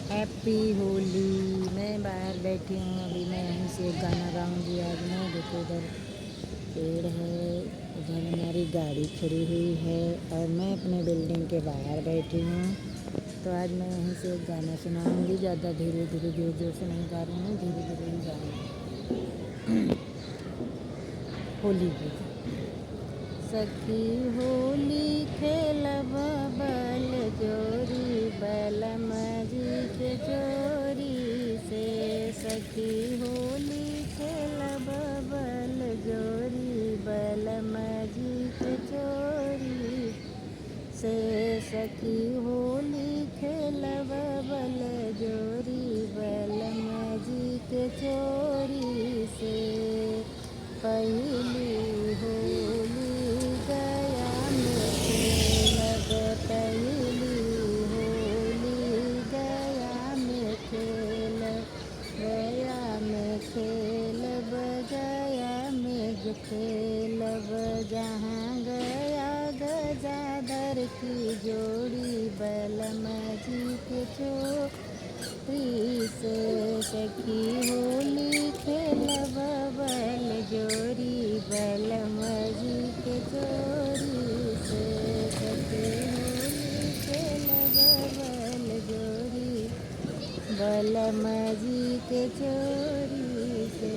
Happy Holi. मैं बाहर बैठी हूँ, अभी मैं यहीं से एक गाना गाऊंगी आज मैं। देखो उधर पेड़ है, उधर हमारी गाड़ी खड़ी हुई है और मैं अपने बिल्डिंग के बाहर बैठी हूँ। तो आज मैं यहीं से एक गाना सुनाऊंगी। ज़्यादा धीरे धीरे जोर जोर से नहीं गा रही हूँ, धीरे धीरे ही गाऊंगी। होली गीत। सखी होली खेलब बल जोरी बलम जी के चोरी से। सखी होली खेलब बल जोरी बलम जी के चोरी से। सखी होली खेलब बल जोरी बलम जी के चोरी से। पहली होली गया में खेलब, पहली होली गया में खेलब, गया में खेलब, गया में खेलब। जहाँ गया गजाधर की जोड़ी बलम जी के चोरी से। सखी होली खेलब बल जोरी बलम जी के चोरी से। सखी होली खेलब बल जोरी बलम जी के चोरी से।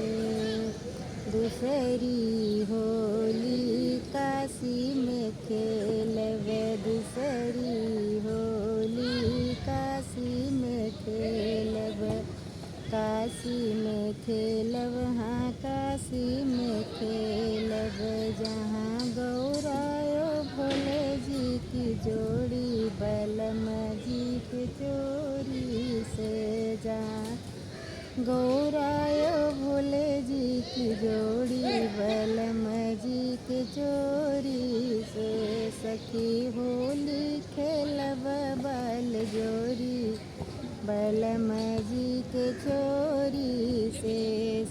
दूसरी होली काशी में खेलब, दूसरी होली काशी में खेलब, काशी में खेलब, हाँ काशी में खेलब। जहाँ गौरायो भोले जी की जोड़ी बलम जी की चोरी से। जहाँ गौरायो भोले जी की जोड़ी बलम जी के चोरी से। सखी होली खेलब बल जोरी बलम जी के चोरी से।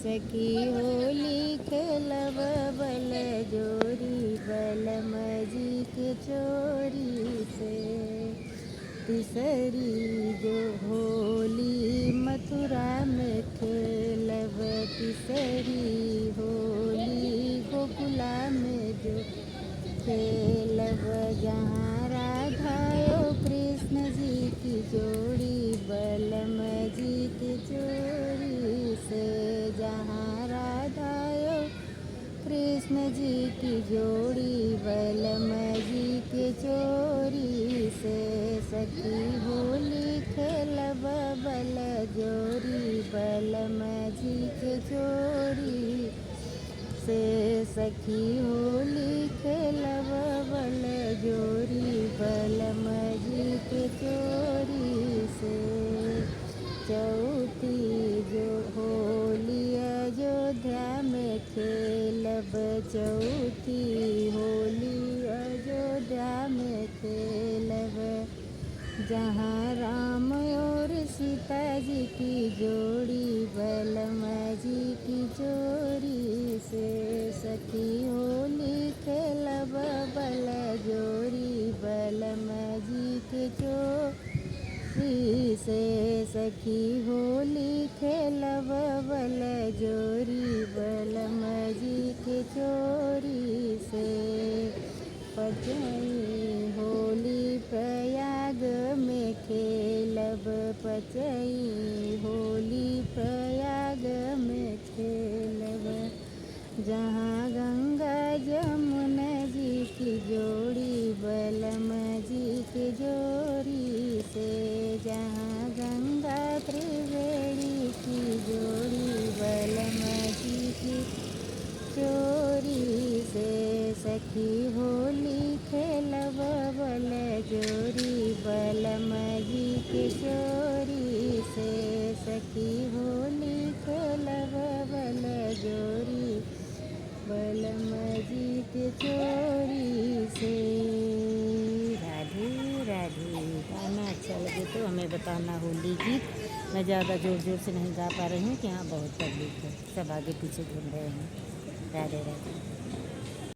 सखी होली खेलब बल जोरी बलम जी के चोरी से। तीसरी जो होली मथुरा में खेलब, तीसरी होली गोकुला में जो खेलब। जहाँ राधायो कृष्ण जी की जोड़ी बलम जी की चोरी से। जहाँ राधायो कृष्ण जी की जोड़ी बलम जी के चोरी से। सखी होली खेलब बल जोरी बलम जी के चोरी से। सखी होली खेलब बल जोरी बलम जी के चोरी से। चौथी जो होली अयोध्या में खेलब, चौथी होली अयोध्या में खेलब। जहाँ राम और सीता जी की जोड़ी बलम जी की चोरी से। सखी होली खेलब बल जोरी बलम जी के चोरी से। सखी होली खेलब बल जोरी बलम जी के चोरी से। पचई होली प्रयाग में खेलब, पचई होली प्रयाग में खेलब। जहाँ गंगा जमुना जी की जोड़ी बलम जी की जोड़ी से। जहाँ गंगा त्रिवेणी की जोड़ी बलम जी की चोरी से। सखी होली खेलब बल जोरी बलम जी के चोरी से। सखी होली खेलब बल जोरी बलम जी के चोरी से। राधे राधे। गाना अच्छा लगे तो हमें बताना होली गीत। मैं ज़्यादा ज़ोर ज़ोर से नहीं गा पा रही हूँ कि यहाँ बहुत पब्लिक है, सब आगे पीछे घूम रहे हैं। राधे राधे।